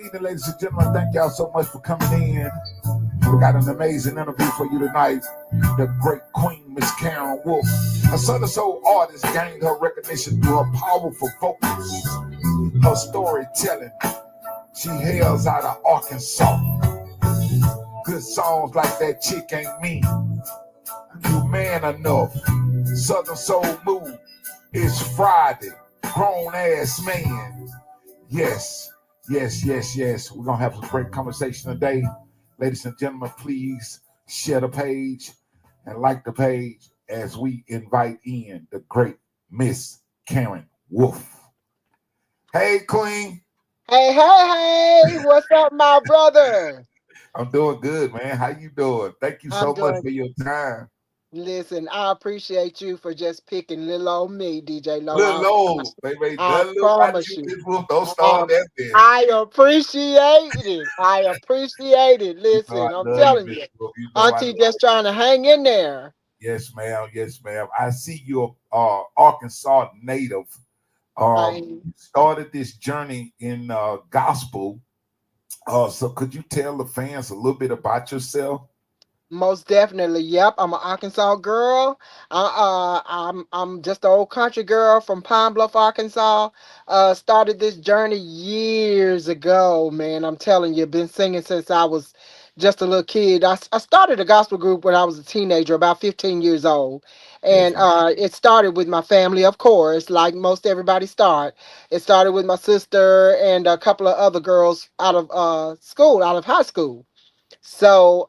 evening, ladies and gentlemen. Thank y'all so much for coming in. We got an amazing interview for you tonight. The great Queen, Miss Karen Wolfe. A Southern Soul artist gained her recognition through her powerful vocals, her storytelling. She hails out of Arkansas. Good songs like That Chick Ain't Me, You Man Enough, Southern Soul Mood, It's Friday, Grown Ass Man. Yes. We're going to have a great conversation today. Ladies and gentlemen, please share the page and like the page as we invite in the great Miss Karen Wolfe. Hey, Queen. Hey, what's up, my brother? I'm doing good, man. How you doing? Thank you I'm so much doing. for your time. Listen, I appreciate you for just picking little old me, DJ Low. Little old, baby. I Nothing about promise you, you. Miss Wolfe. Don't start Um, that there. I appreciate it. I appreciate it. You know I Listen, I'm love you, telling Miss you, Wolfe. You know I Auntie love just trying to hang in there. Yes, ma'am. Yes, ma'am. I see you're Arkansas native. I You started this journey in gospel. So could you tell the fans a little bit about yourself? Most definitely. Yep, I'm an Arkansas girl. I'm just an old country girl from Pine Bluff, Arkansas. Started this journey years ago, man. I'm telling you, been singing since I was just a little kid. I started a gospel group when I was a teenager, about 15 years old, Yes, and ma'am. it started with my family, of course, like most everybody start. It started with my sister and a couple of other girls out of school, out of high school. So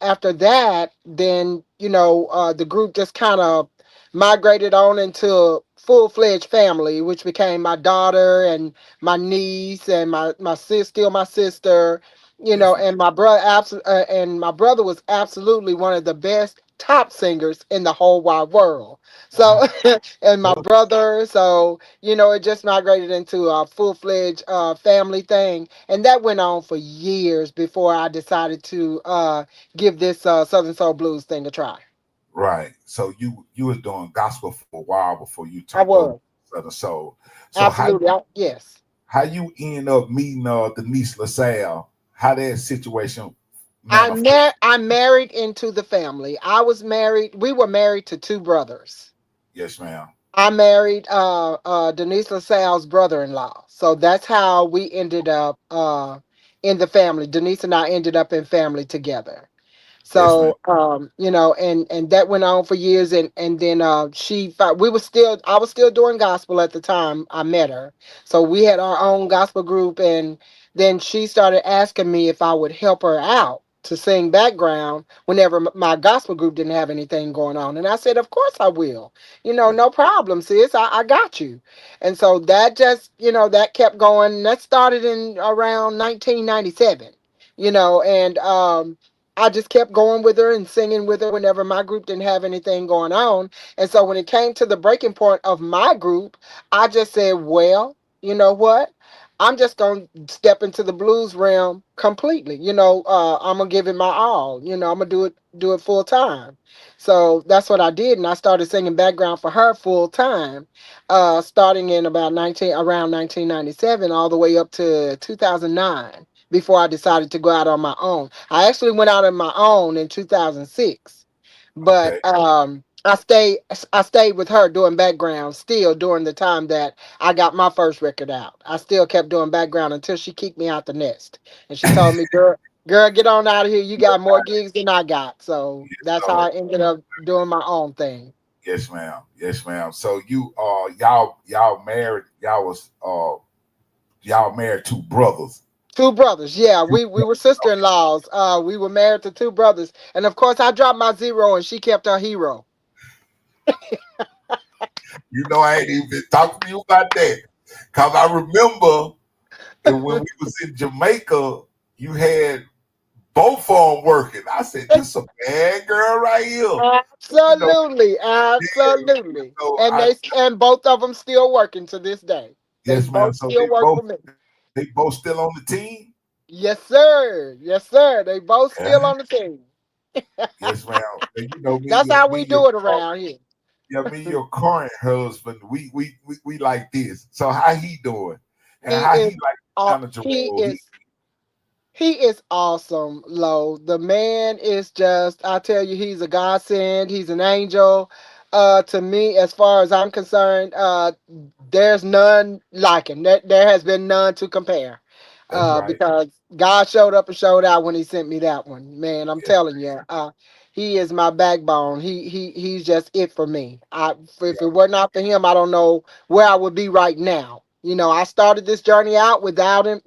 after that, then the group just kind of migrated on into full fledged family, which became my daughter and my niece and my sis, still my sister, Yes, ma'am. and my brother. And my brother was absolutely one of the best top singers in the whole wide world. So, Wow. and my Well, brother, so it just migrated into a full fledged family thing, and that went on for years before I decided to give this Southern Soul Blues thing a try. right. So you was doing gospel for a while before you I turned over was to Southern Soul. So absolutely yes. how you end up meeting Denise LaSalle? How that situation manifest? I married into the family. I was married. We were married to two brothers. Yes, ma'am. I married Denise LaSalle's brother-in-law. So that's how we ended up in the family. Denise and I ended up in family together. Yes, ma'am. So and that went on for years, and then we were still I was still doing gospel at the time I met her. So we had our own gospel group, and then she started asking me if I would help her out to sing background whenever my gospel group didn't have anything going on. And I said, of course I will. Yes, No problem, sis. I got you. And so that just, that kept going. That started in around 1997, and I just kept going with her and singing with her whenever my group didn't have anything going on. And so when it came to the breaking point of my group, I just said, well, you know what? I'm just going to step into the blues realm completely. I'm going to give it my all. I'm going to do it full time. So that's what I did. And I started singing background for her full time, starting in around 1997, all the way up to 2009 before I decided to go out on my own. I actually went out on my own in 2006, but okay. I stayed with her doing background still during the time that I got my first record out. I still kept doing background until she kicked me out the nest, and she told me, "Girl, get on out of here. You got more gigs than I got." So that's how So I ended up doing my own thing. yes, ma'am. Yes, ma'am. So you y'all married. Y'all married two brothers. Two brothers, yeah. We were sister-in-laws. We were married to two brothers, and of course, I dropped my zero, and she kept her hero. You know, I ain't even been talking to you about that. Cause I remember and when we was in Jamaica, you had both of them working. I said, this a bad girl right here. You know, Absolutely, yeah. absolutely. So And both of them still working to this day. They yes, ma'am. both So still work for me. they both still on the team. Yes, sir. Yes, sir. They both still Yeah. on the team. Yes, ma'am. And you know, That's how we do it around here. me and your current husband, we like this. So how he doing? And He how he is like uh, Manager he role? is He is awesome, Lo. The man is just, I tell you, he's a godsend. He's an angel. To me, as far as I'm concerned, there's none like him. There has been none to compare. That's right. Because God showed up and showed out when He sent me that one. Man, I'm Yes, telling you, he is my backbone. He's just it for me. If it yeah, were not for him, I don't know where I would be right now. You know, I started this journey out without him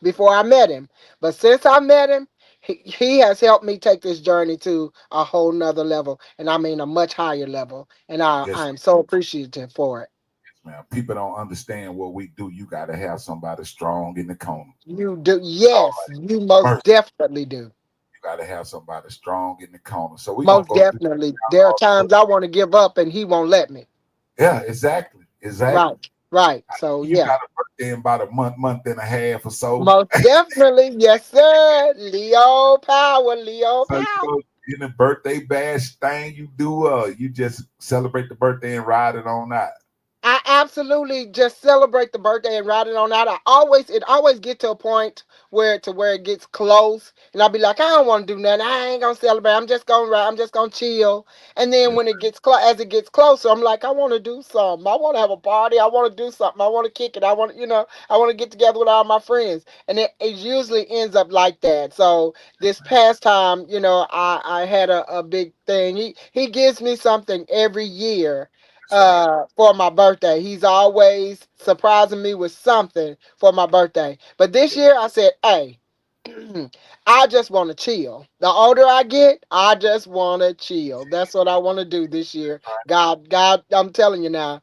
before I met him, but since I met him, he has helped me take this journey to a whole nother level, and I mean a much higher level. And yes, I am so appreciative for it. man. People don't understand what we do. You got to have somebody strong in the corner. You do, Oh, yes, you most mercy. definitely do. You got to have somebody strong in the corner. So we're gonna Most go through. definitely. There are times I want to give up, and he won't let me. Yeah, exactly, exactly. Right, right. So You yeah, got a birthday in about a month and a half or so. most definitely, yes, sir. Leo power, Leo So you power. know, in the birthday bash thing you do, you just celebrate the birthday and ride it on out. I absolutely just celebrate the birthday and ride it on out. It always get to a point where it gets close, and I'll be like, I don't want to do nothing. I ain't gonna celebrate. I'm just gonna ride. I'm just gonna chill. And then That's when it gets as it gets closer, I'm like, I want to do something. I want to have a party. I want to do something. I want to kick it. I want to get together with all my friends. And it usually ends up like that. So this past time, I had a big thing. He gives me something every year right. for my birthday. He's always surprising me with something for my birthday. But this Yeah, year I said, hey, I just want to chill. The older I get, I just want to chill. That's what I want to do this year. right. God, I'm telling you now.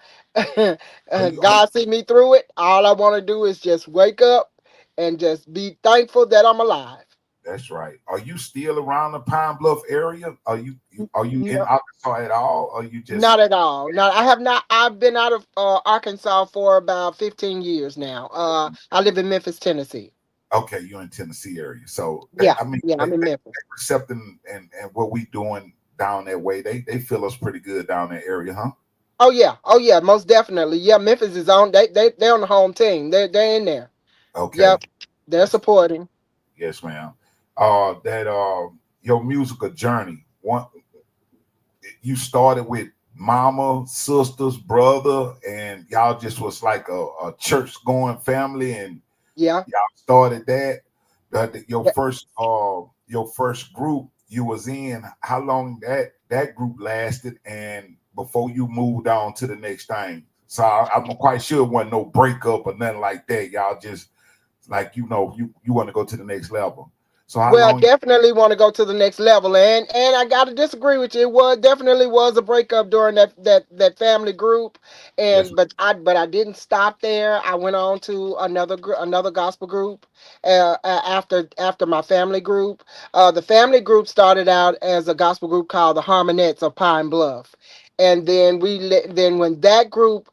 Are you, God see me through it. All I want to do is just wake up and just be thankful that I'm alive. that's right. Are you still around the Pine Bluff area? Are you in No, Arkansas at all? Or you just not at all. No, I have not. I've been out of Arkansas for about 15 years now. I live in Memphis, Tennessee. okay? You're in Tennessee area, so Yeah, I mean yeah, I'm in they Memphis. accepting and what we doing down that way. They feel us pretty good down that area, huh? Oh yeah, most definitely. Yeah, Memphis is on. They're on the home team. They're in there. Okay, Yep, they're supporting. yes, ma'am. That your musical journey. One, you started with mama, sisters, brother, and y'all just was like a church going family, and Yeah. y'all started that. Your Yeah. first group you was in. How long that group lasted, and before you moved on to the next thing. So I'm quite sure it wasn't no breakup or nothing like that. Y'all just like you want to go to the next level. So how Well, I long? definitely want to go to the next level, and I gotta disagree with you. It was definitely was a breakup during that family group, Yes, and but I didn't stop there. I went on to another gospel group after my family group. The family group started out as a gospel group called the Harmonettes of Pine Bluff, and then then when that group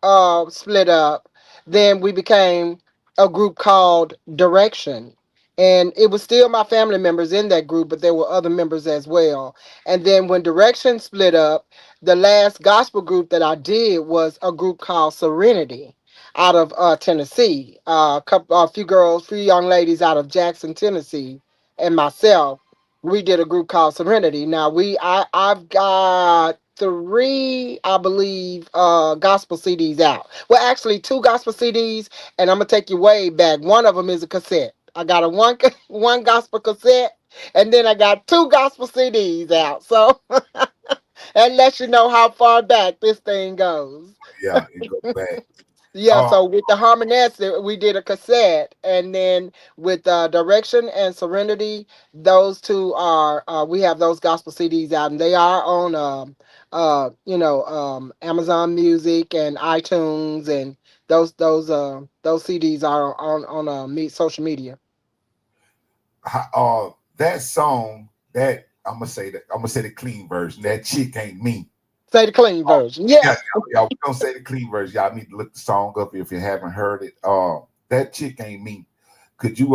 split up, then we became a group called Direction, and it was still my family members in that group, but there were other members as well. And then when Direction split up, the last gospel group that I did was a group called Serenity out of Tennessee. A few girls, few young ladies out of Jackson, Tennessee, and myself. We did a group called Serenity. Now I've got three, I believe, gospel CDs out. Well, actually, two gospel CDs, and I'm gonna take you way back. One of them is a cassette. I got a one gospel cassette, and then I got two gospel CDs out. So that lets you know how far back this thing goes. yeah, it goes back. Yeah, Uh, so with the Harmonettes, we did a cassette, and then with Direction and Serenity, those two are we have those gospel CDs out, and they are on Amazon Music and iTunes, and those CDs are on social media. that song that I'm gonna say the clean version. That chick ain't me. Say the clean Oh, version. Yeah. yeah. We don't say the clean version. Y'all need to look the song up if you haven't heard it. That chick ain't me. Could you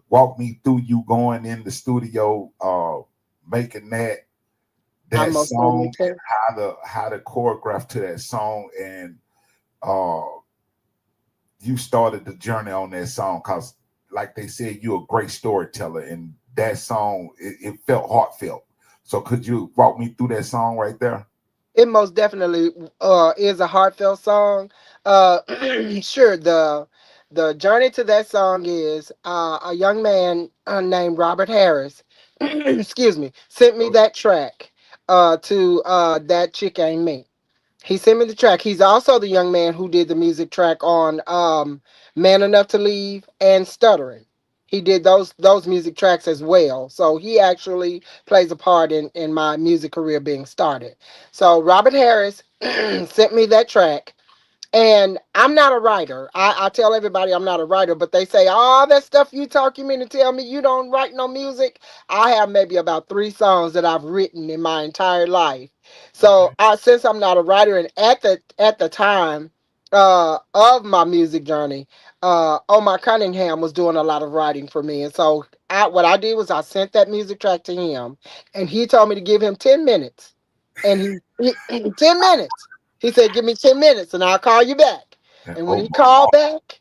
walk me through you going in the studio, making I that most certainly song, and can. how to choreograph to that song, and uh you started the journey on that song? Cause like they said, you're a great storyteller, and that song it felt heartfelt. So could you walk me through that song right there? It most definitely is a heartfelt song. Uh, sure, the journey to that song is a young man named Robert Harris, excuse me, sent me that track to That Chick Ain't Me. He sent me the track. He's also the young man who did the music track on Man Enough to Leave and Stuttering. He did those music tracks as well. So he actually plays a part in my music career being started. So Robert Harris sent me that track, and I'm not a writer. I tell everybody I'm not a writer, but they say, all that stuff you talk, you mean to tell me you don't write no music? I have maybe about 3 songs that I've written in my entire life. So Okay. since I'm not a writer, and at the time of my music journey, Omar Cunningham was doing a lot of writing for me. And so what I did was I sent that music track to him, and he told me to give him 10 minutes. And 10 minutes. He said, "Give me 10 minutes and I'll call you back." And And when oh he my called God. back,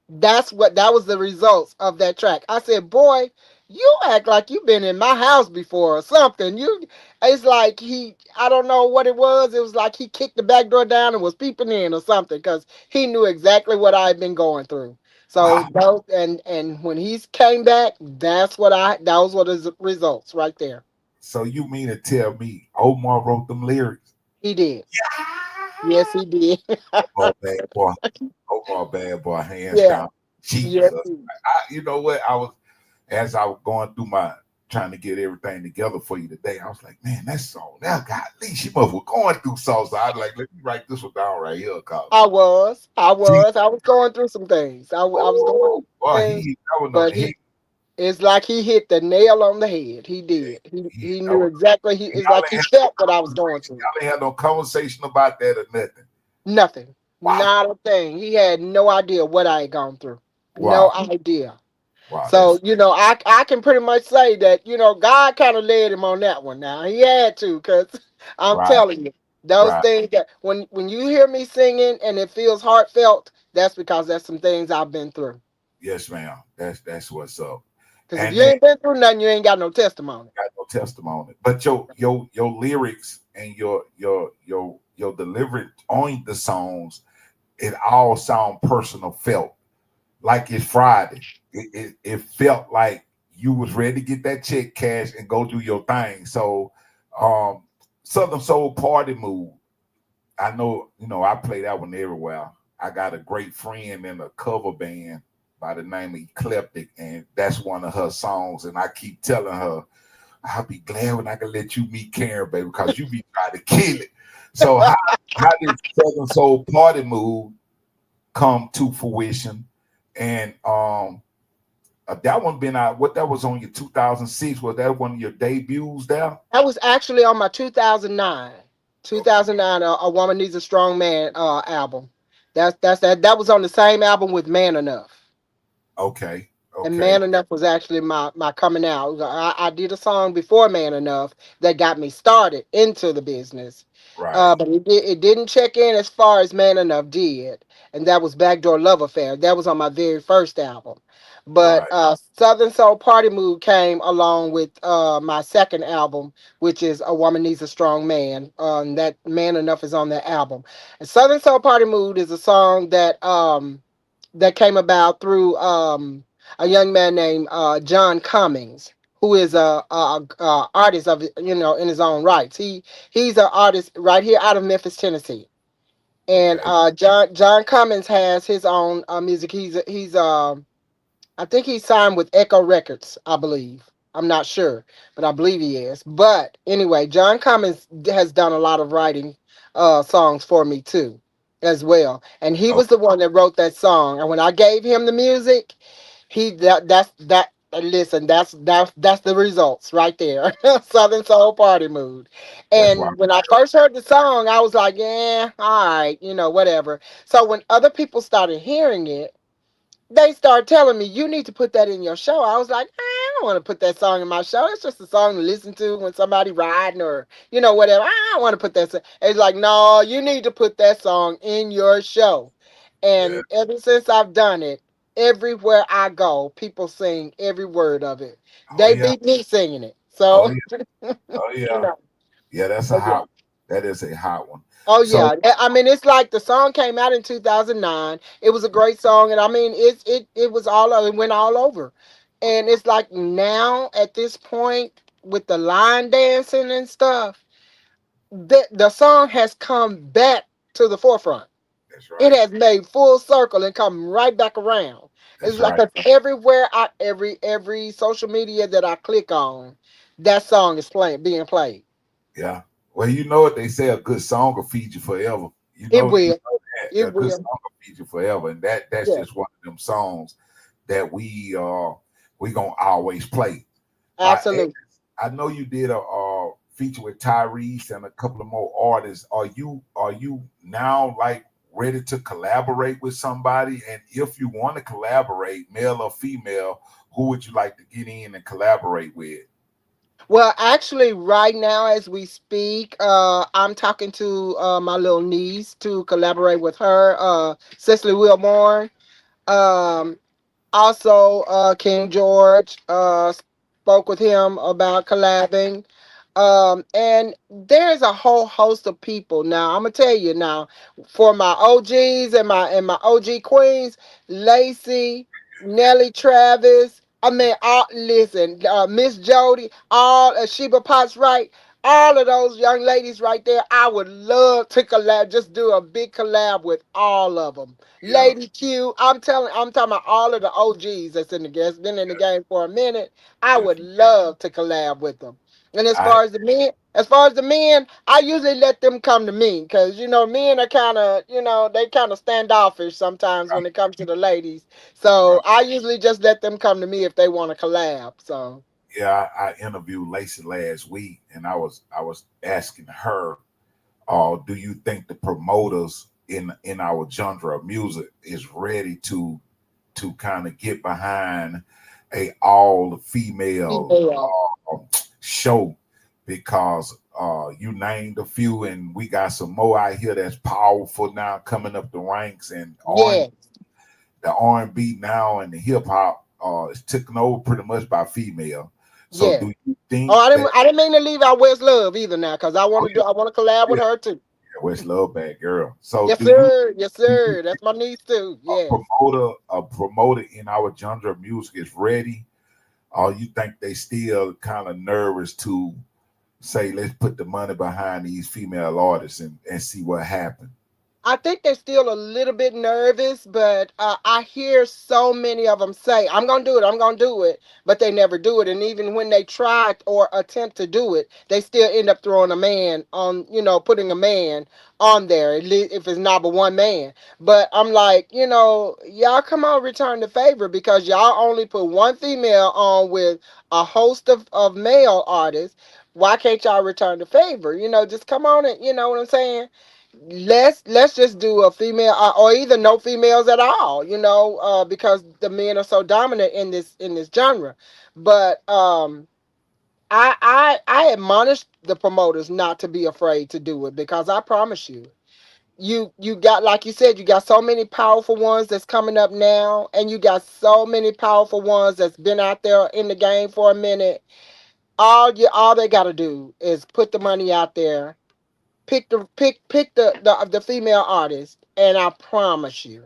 that was the results of that track. I said, "Boy, you act like you've been in my house before or something." It's like I don't know what it was. It was like he kicked the back door down and was peeping in or something because he knew exactly what I had been going through. So Wow. those and when he came back, those were the results right there. So you mean to tell me Omar wrote them lyrics? He did. Yes, he did. Oh, bad boy. Omar, bad boy, hands Yeah. down. Jesus. Yes, he did. You know what? As I was going through my trying to get everything together for you today, I was like, man, that song, that golly, she must was going through so. So I was like, let me write this one down right here, cause I was going through some things. I was going oh through boy, some things, that was but it's like he hit the nail on the head. He did. He that knew was, exactly. It's y'all like ain't he had no felt what I was going conversation. through. Y'all ain't had no conversation about that or nothing. Nothing. Wow, Not a thing. He had no idea what I had gone through. No wow, idea. wow. So, I can pretty much say that, God kind of led him on that one now. He had to, because I'm Right, telling you, those right. things that when you hear me singing and it feels heartfelt, that's because that's some things I've been through. Yes, ma'am. That's what's up. Because if And you then ain't been through nothing, you ain't got no testimony. got no testimony. But your lyrics and your delivery on the songs, it all sound personal, felt like it's Friday. It felt like you was ready to get that check cash and go do your thing. So um Southern Soul Party Mood. I know, I play that one everywhere. I got a great friend in a cover band by the name of Eclectic, and that's one of her songs. And I keep telling her, I'll be glad when I can let you meet Karen, baby, because you be trying to kill it. So how did Southern Soul Party Mood come to fruition? And that one been out. What that was on your 2006? Was that one of your debuts there? That was actually on my 2009. Okay, 2009, A Woman Needs a Strong Man album. That was on the same album with Man Enough. okay, And okay. Man Enough was actually my coming out. I did a song before Man Enough that got me started into the business. Right, But it didn't check in as far as Man Enough did. And that was Backdoor Love Affair. That was on my very first album. But right, Southern Soul Party Mood came along with my second album, which is A Woman Needs a Strong Man. And that Man Enough is on that album. And Southern Soul Party Mood is a song that came about through a young man named John Cummings, who is a artist of in his own rights. He's an artist right here out of Memphis, Tennessee. And okay. John Cummings has his own music. He's I think he's signed with Echo Records, I believe. I'm not sure, but I believe he is. But anyway, John Cummings has done a lot of writing songs for me too, as well. And he was the one that wrote that song. And when I gave him the music, he that that's that. Listen, that's the results right there. Southern Soul Party Mood. That's why. And when I first heard the song, I was like, yeah, all right, whatever. So when other people started hearing it, they started telling me you need to put that in your show. I was like, I don't want to put that song in my show. It's just a song to listen to when somebody riding or whatever. I don't want to put that. It's like, no, you need to put that song in your show. Yeah, And ever since I've done it, everywhere I go, people sing every word of it. Oh They yeah. beat me singing it. Oh So, yeah. Oh you yeah. know, Yeah, that's a but yeah. hot one. That is a hot one. Oh So yeah, I mean it's like the song came out in 2009. It was a great song, and I mean it was it went all over, and it's like now at this point with the line dancing and stuff, the song has come back to the forefront. that's It right. has made full circle and come right back around. It's That's like right. everywhere every social media that I click on, that song is being played. Yeah. Well, you know what they say, a good song will feed you forever. It You will. know that It a good will. song will feed you forever, and that's Yeah. just one of them songs that we gonna always play. I Absolutely. I know you did a feature with Tyrese and a couple of more artists. Are you now like ready to collaborate with somebody? And if you want to collaborate, male or female, who would you like to get in and collaborate with? Well, actually, right now as we speak, I'm talking to my little niece to collaborate with her, Cecily Wilmore. Um, Also, King George spoke with him about collabing. And there's a whole host of people. Now, I'm gonna tell you now, for my OGs and my OG queens, Lacey, Nelly Travis. I mean, all listen, Miss Jody, all Sheba Potts, right? All of those young ladies right there, I would love to collab, just do a big collab with all of them. Yeah, Lady Q, I'm talking about all of the OGs that's in the guest, been in the game for a minute. I yeah. would love to collab with them. And I as far as the men, I usually let them come to me because men are kind of, they kind of standoffish sometimes when it comes to the ladies. So right. I usually just let them come to me if they want to collab. So Yeah, I interviewed Lacey last week, and I was asking her, do you think the promoters in our genre of music is ready to kind of get behind a all female female, show? Because you named a few, and we got some more out here that's powerful now coming up the ranks, and yeah, the R&B now and the hip hop is taken over pretty much by female. So yeah. do you Oh, think that I didn't mean to leave out West Love either now because oh I want to collab yeah, with her too. West Love Bad Girl? So Yes, do you sir. Yes, do you sir. That's my niece too. Yes. a promoter in our genre of music is ready, or you think they still kind of nervous to say let's put the money behind these female artists and see what happens? I think they're still a little bit nervous, but I hear so many of them say, "I'm gonna do it. I'm gonna do it," but they never do it. And even when they try or attempt to do it, they still end up throwing a man on, putting a man on there, at least if it's not but one man. But I'm like, y'all come on, return the favor because y'all only put one female on with a host of male artists. Why can't y'all return the favor? Just come on and you know what I'm saying. Let's just do a female or either no females at all, because the men are so dominant in this genre. But I admonish the promoters not to be afraid to do it because I promise you, you got, like you said, you got so many powerful ones that's coming up now, and you got so many powerful ones that's been out there in the game for a minute. All they got to do is put the money out there, pick the female artist, and I promise you,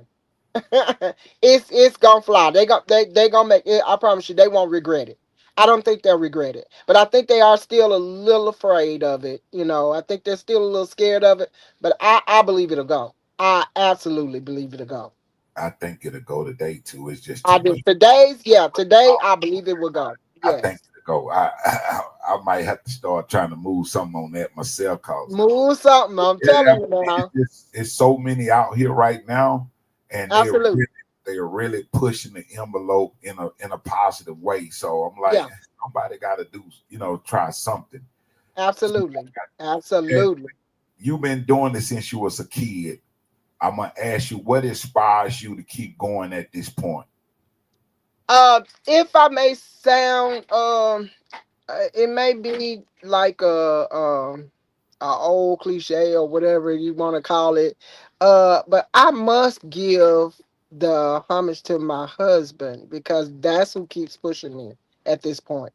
it's gonna fly. They gonna make it. I promise you, they won't regret it. I don't think they'll regret it, but I think they are still a little afraid of it. I think they're still a little scared of it, but I believe it'll go. I absolutely believe it'll go. I think it'll go today too. It's just I too do much. today. I believe it will go. I think Yes, it'll go. I might have to start trying to move something on that myself, cause move something. I'm telling you now. it's so many out here right now, and Absolutely. they're really pushing the envelope in a positive way. So I'm like, Yeah. somebody got to do, try something. Absolutely. And Absolutely. you've been doing this since you was a kid. I'm gonna ask you, what inspires you to keep going at this point? If I may sound, it may be like a old cliche or whatever you want to call it. But I must give the homage to my husband because that's who keeps pushing me at this point.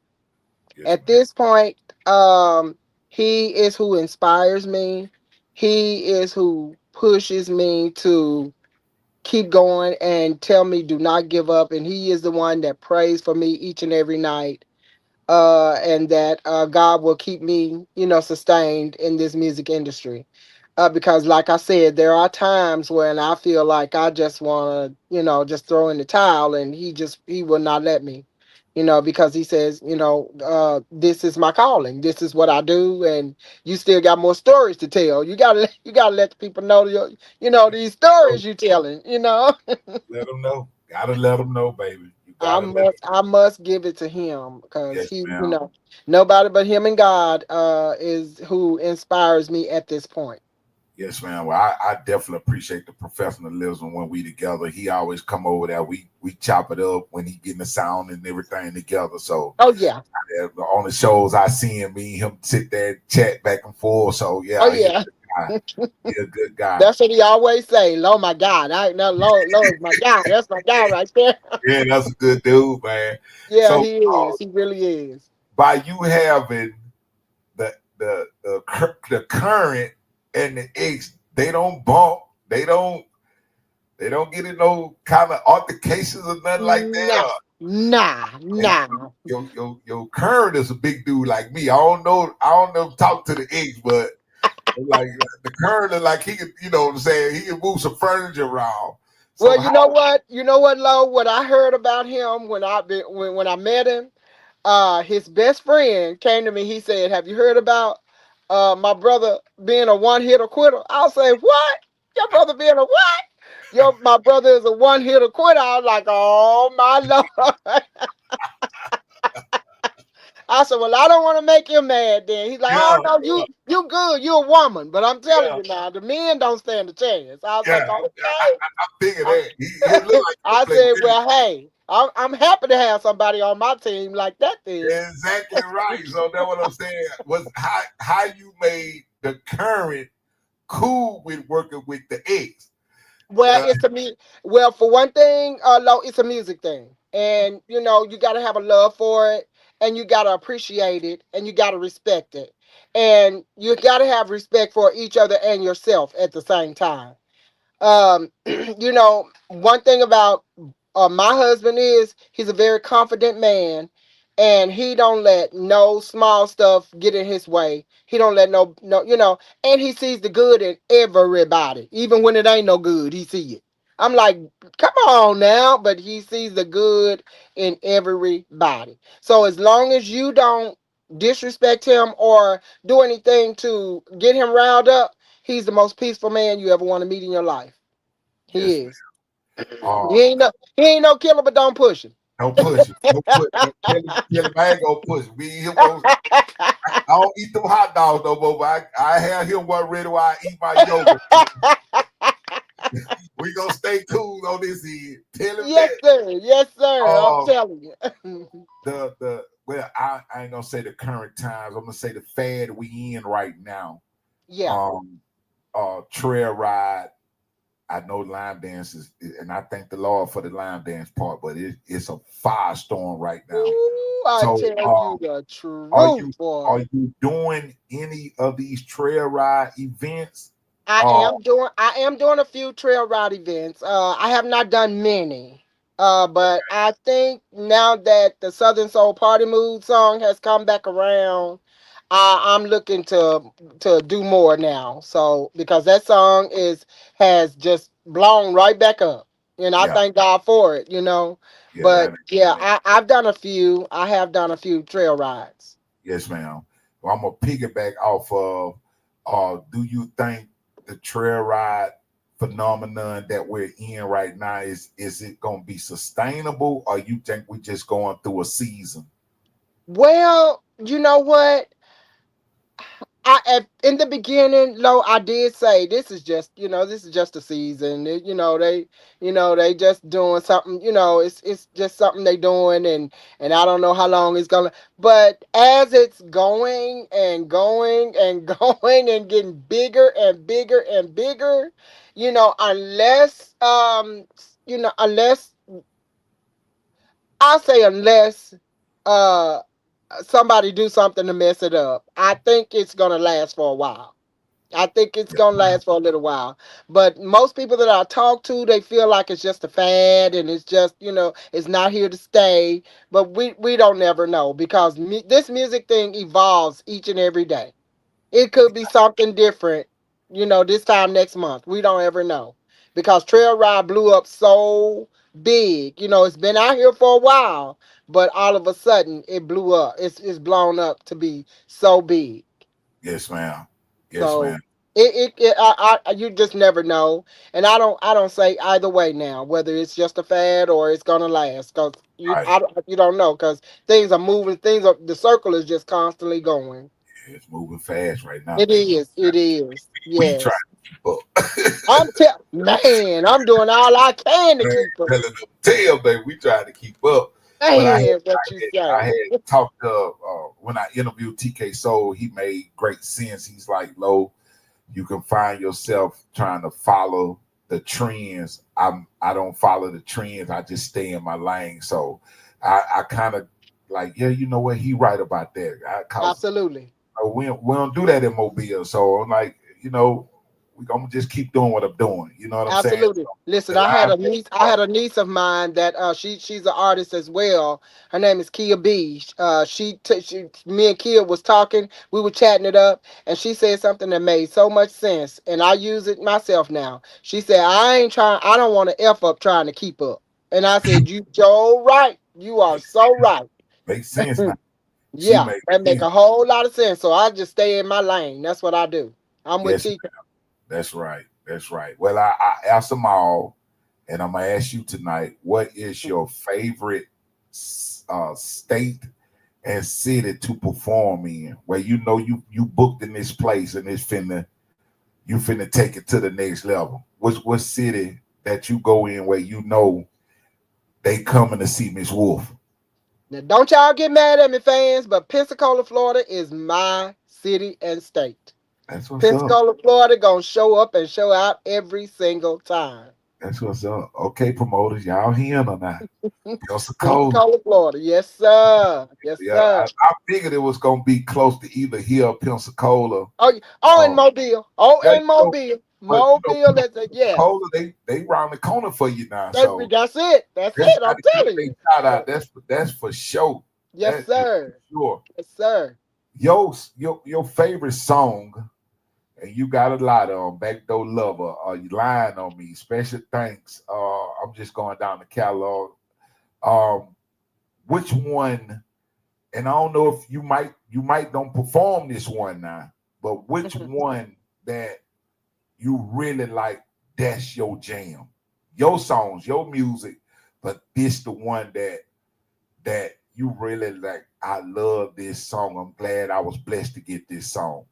Yes, At ma'am. this point, he is who inspires me. He is who pushes me to keep going and tell me do not give up. And he is the one that prays for me each and every night. And that God will keep me, sustained in this music industry. Because, like I said, there are times when I feel like I just want to, just throw in the towel, and he will not let me, because he says, this is my calling, this is what I do, and you still got more stories to tell. You gotta let the people know these stories you telling. Let them know. Gotta let them know, baby. You I gotta let them. must I must give it to him because Yes, he, ma'am. nobody but him and God is who inspires me at this point. Yes, ma'am. Well, I definitely appreciate the professionalism when we together. He always come over there. We chop it up when he getting the sound and everything together. So Oh yeah. on the shows I see him, me and him sit there and chat back and forth. So Oh yeah, he a yeah. good guy. He a good guy. That's what he always say. Oh my God. I know Lord is my God. That's my God right there. Yeah, that's a good dude, man. Yeah, So he is. He really is. by you having the current and the ex, they don't bump. They don't get in no kind of altercations or nothing like that. Nah. Nah. And Nah. your current is a big dude like me. I don't know talk to the ex, but like the current is like he can, you know what I'm saying, he can move some furniture around. Well, So how you know what, Lo, what I heard about him when I met him, his best friend came to me. He said, "Have you heard about my brother being a one hitter quitter?" I'll say, "What? Your brother being a what? My brother is a one hitter quitter." I was like, "Oh my Lord." I said, "Well, I don't want to make him mad." Then he's like, yeah, "Oh no, you good. You a woman, but I'm telling yeah, you now, the men don't stand a chance." I was yeah. like, I "Okay." figure that he look like he I play said, video. "Well, hey, I'm happy to have somebody on my team like that." Then, Exactly right. So that's what I'm saying. Was how you made the current cool with working with the ex. well, Uh, it's a me. Well, for one thing, Lo, it's a music thing, and you got to have a love for it, and you got to appreciate it, and you got to respect it, and you got to have respect for each other and yourself at the same time. One thing about my husband is he's a very confident man, and he don't let no small stuff get in his way. He don't let no, and he sees the good in everybody, even when it ain't no good. He see it. I'm like, come on now, but he sees the good in everybody. So as long as you don't disrespect him or do anything to get him riled up, he's the most peaceful man you ever want to meet in your life. He yes, is. man. He ain't no killer, but don't push him. Don't push it. Don't put. Don't tell him I ain't gonna push. Me and him go. I don't eat them hot dogs no more. But I have him one ready while I eat my yogurt. We gonna stay cool on this end. Tell him Yes, that. sir. Yes, sir. I'm Um, telling you. the well, I ain't gonna say the current times. I'm gonna say the fad we in right now. Yeah. Um, trail ride. I know line dance is, and I thank the Lord for the line dance part, but it's a firestorm right now. Ooh, I So, tell you the are truth, you boy. are you doing any of these trail ride events? I Uh, am doing I am doing a few trail ride events. I have not done many. But I think now that the Southern Soul Party Mood song has come back around, I'm looking to do more now. So because that song has just blown right back up. And I yeah, thank God for it. yeah, But yeah, that I've done a few. I have done a few trail rides. yes, ma'am. Well, I'm gonna piggyback off of. Do you think the trail ride phenomenon that we're in right now is it gonna be sustainable, or you think we just going through a season? Well, you know what? In the beginning, Lo, I did say this is just a season. They just doing something. It's just something they doing, and I don't know how long it's gonna. But as it's going and going and going and getting bigger and bigger and bigger, unless unless I'll say unless uh somebody do something to mess it up, I think it's gonna last for a while. I think it's Yes, gonna ma'am. last for a little while. But most people that I talk to, they feel like it's just a fad and it's just, it's not here to stay. But we don't never know because this music thing evolves each and every day. It could be something different, this time next month. We don't ever know. Because Trail Ride blew up so big. It's been out here for a while, but all of a sudden it blew up. It's blown up to be so big. Yes, ma'am. Yes, So ma'am. you just never know, and I don't say either way now whether it's just a fad or it's gonna last because Right. you don't know because things are moving, the circle is just constantly going. It's moving fast right now, It baby. is, it is, We trying yes. to keep up. Man, I'm doing all I can to Man, keep up. telling them tell, baby, we trying to keep up. But Man, what you I say? had talked to when I interviewed TK Soul, he made great sense. He's like, Lo, you can find yourself trying to follow the trends. I don't follow the trends. I just stay in my lane. So I kind of like, yeah, you know what? He right about that. Cause Absolutely. we don't do that in Mobile. So I'm like, we gonna just keep doing what I'm doing. You know what I'm saying? Absolutely. Listen, The live. I had a niece of mine that she's an artist as well. Her name is Kia B. Me and Kia was talking. We were chatting it up, and she said something that made so much sense, and I use it myself now. She said, "I ain't trying. I don't want to f up trying to keep up." And I said, "You so right. You are so right." Makes sense now. She Yeah, makes that make sense. a whole lot of sense. So I just stay in my lane. That's what I do. I'm with Yes, Tika. that's right. That's right. Well, I asked them all, and I'm gonna ask you tonight. What is your favorite state and city to perform in? Where you booked in this place and you finna take it to the next level. What city that you go in where they coming to see Miss Wolf? Now, don't y'all get mad at me, fans, but Pensacola, Florida is my city and state. That's what's up. Pensacola, Florida gonna show up and show out every single time. That's what's up. Okay, promoters, y'all hearing or not? Pensacola. Pensacola, Florida. Yes, sir. Yes, Yeah, sir. I figured it was gonna be close to either here or Pensacola. Oh, in Mobile. Oh, Yeah, in Mobile. but Mobile, that's it. Yes. Pensacola, they round the corner for you now. That's So it. That's they it. got I'm to give telling they you. shout out. That's for sure. Yes, That is sir. for sure. Yes, sir. Your favorite song, and you got a lot of them. Backdoor Lover, You Lying on Me, Special Thanks. I'm just going down the catalog. Um, which one? And I don't know if you might don't perform this one now, but which one that you really like, that's your jam. Your songs, your music, but this the one that you really like. I love this song. I'm glad I was blessed to get this song.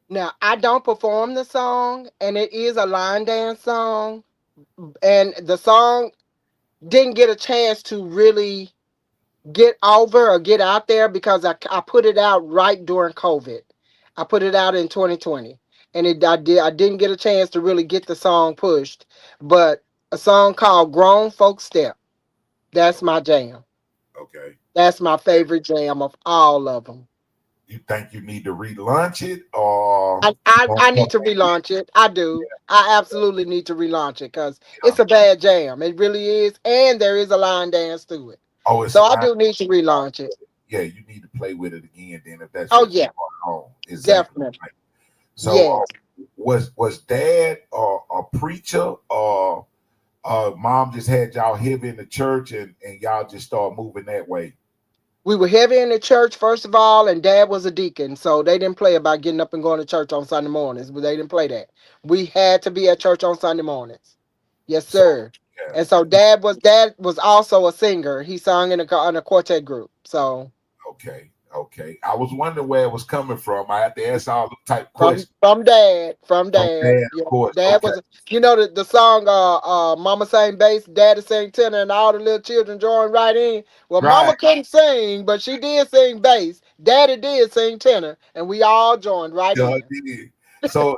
Now, I don't perform the song, and it is a line dance song. And the song didn't get a chance to really get over or get out there because I put it out right during COVID. I put it out in 2020, and I didn't get a chance to really get the song pushed. But a song called "Grown Folk Step." That's my jam. Okay. That's my favorite jam of all of them. You think you need to relaunch it or I need to relaunch it. I do. I absolutely need to relaunch it because it's a bad jam. It really is, and there is a line dance to it. oh, it's a So I line. do need to relaunch it. Yeah, you need to play with it again then if that's Oh what's yeah, going on. Exactly. definitely. Right. So Yes. was dad a preacher or mom just had y'all heavy in the church and y'all just started moving that way? We were heavy in the church, first of all, and dad was a deacon. So they didn't play about getting up and going to church on Sunday mornings, but they didn't play that. We had to be at church on Sunday mornings. Yes, So sir. yeah, And so dad was also a singer. He sung in a quartet group. So okay, okay. I was wondering where it was coming from. I had to ask all the type from questions from from dad. dad, Yeah. of course. Dad Okay, was the song Mama sang bass, Daddy sang tenor, and all the little children joined right in. Well, right. Mama couldn't sing, but she did sing bass. Daddy did sing tenor, and we all joined right Yeah, in. I did. So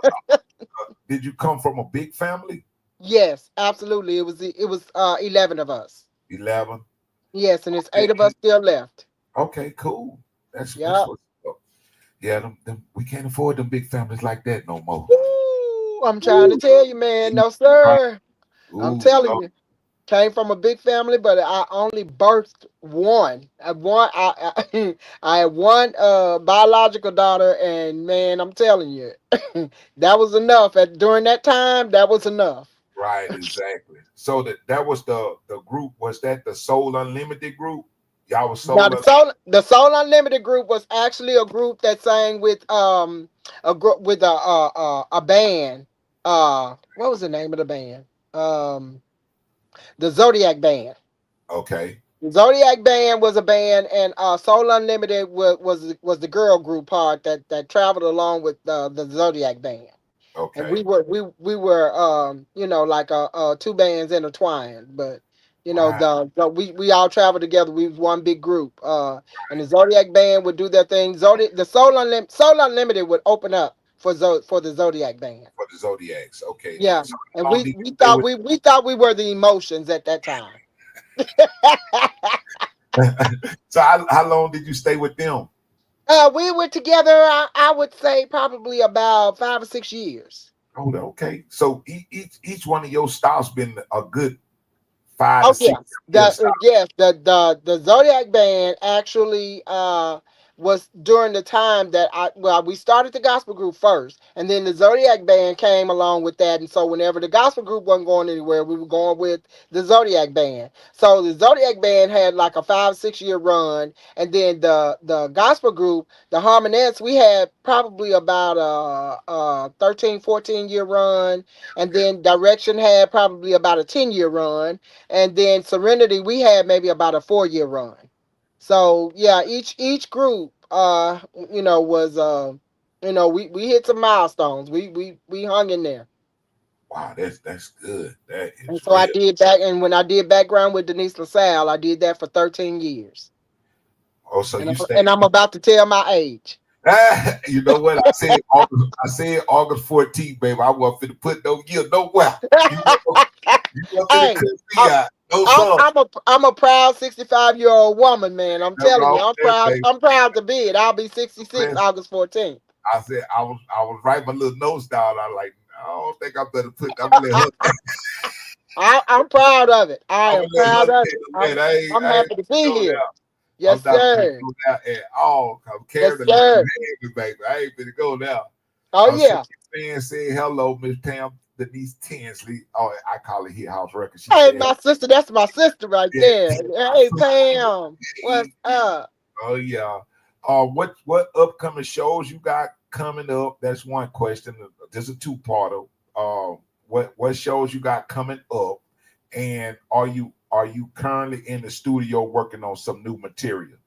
did you come from a big family? Yes, absolutely. It was 11 of us. 11. Yes, and it's Okay, 8 of us still left. okay, cool. That's Yep. what's up. Yeah, them we can't afford them big families like that no more. Woo, I'm trying to Ooh, tell you, man. No, right. sir. I'm Ooh, telling no, you. Came from a big family, but I only birthed one. I had one biological daughter, and man, I'm telling you, that was enough. During that time, that was enough. right, exactly. So that was the group. Was that the Soul Unlimited group? Y'all was Now Soul the Soul Unlimited group was actually a group that sang with a group with a band. What was the name of the band? The Zodiac Band. Okay, Zodiac Band was a band, and Soul Unlimited was the girl group part that traveled along with the Zodiac Band. And okay. we were like two bands intertwined, but Wow, we all traveled together. We was one big group. And the Zodiac Band would do their thing. Soul Unlimited would open up for the Zodiac Band. for the Zodiacs. Okay, then. Yeah, So and how long we did you we stay thought with? we thought we were the Emotions at that time. So how long did you stay with them? We were together. I would say probably about 5 or 6 years. Oh, okay. So each one of your stops been a good five to Oh six yes, years stop. the Zodiac Band actually was during the time that we started the gospel group first, and then the Zodiac Band came along with that, and so whenever the gospel group wasn't going anywhere, we were going with the Zodiac Band. So the Zodiac Band had like a 5 6 year run, and then the gospel group, the Harmonettes, we had probably about a 13 14 year run, and Okay. then Direction had probably about a 10 year run, and then Serenity we had maybe about a 4 year run. So yeah, each group was we hit some milestones. We hung in there. Wow, that's good. That And is so I real. did back and when I did background with Denise LaSalle, I did that for 13 years. Oh, so And you and stayed. I'm about to tell my age. You know what? I said August 14th, baby. I wasn't finna put no year nowhere. You know, you wasn't finna Hey, cut me I, out. No I'm sir. I'm a proud 65-year-old woman, man. I'm Nothing telling wrong you, I'm with that, proud. baby. I'm proud to be it. I'll be 66 Listen, August 14th. I said I was writing my little notes down. I like, I don't think I better put. I'm gonna let her. I'm proud of it. I I'm am gonna let her proud of it. tell that. I'm I ain't happy to be finna go here. there. I'm Yes, not finna sir. go there at all. I'm Yes, carrying the look you sir. had me, baby. I ain't finna go there. Oh So yeah. this man said hello, Miss Pam Denise Tinsley. Oh, I call it Hit House Records. She Hey, said, my sister. That's my sister right yeah. there. Hey, Pam. What's up? Oh yeah. What upcoming shows you got coming up? That's one question. There's a two-parter. What shows you got coming up, and are you currently in the studio working on some new material?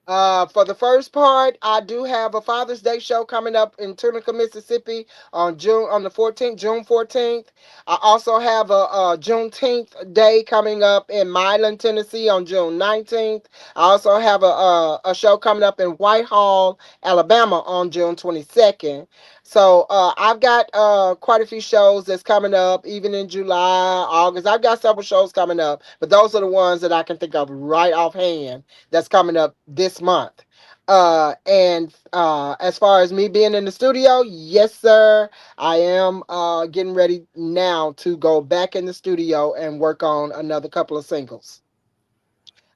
For the first part, I do have a Father's Day show coming up in Tunica, Mississippi on the 14th, June 14th. I also have a Juneteenth day coming up in Milan, Tennessee on June 19th. I also have a show coming up in Whitehall, Alabama on June 22nd. So I've got quite a few shows that's coming up, even in July, August. I've got several shows coming up, but those are the ones that I can think of right offhand that's coming up this month. And as far as me being in the studio, yes, sir, I am getting ready now to go back in the studio and work on another couple of singles.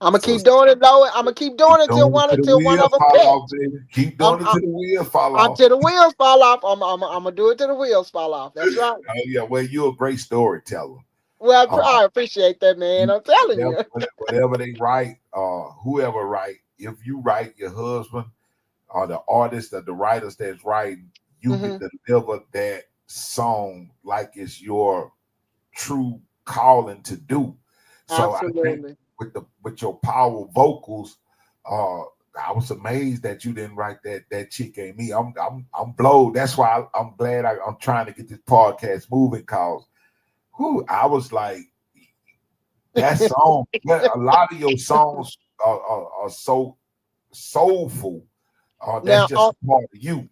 I'm gonna So keep doing it though. I'm gonna keep keep doing it doing it to the until one wheel of them fall off, catch. baby. Keep I'm, doing it I'm, to the wheel fall off. until the wheels fall off. I'm gonna do it till the wheels fall off. That's right. Oh yeah, well you're a great storyteller. Well, Uh, I appreciate that, man. I'm telling whatever, you. whatever they write, whoever write, if you write, your husband or the artist or the writers that's writing, you can Hmm. deliver that song like it's your true calling to do. So I think Absolutely. with your power vocals, I was amazed that you didn't write that chick ain't me. I'm blowed. That's why I'm glad I'm trying to get this podcast moving. Cause I was like that song. A lot of your songs are so soulful. That's Now, just a part of you.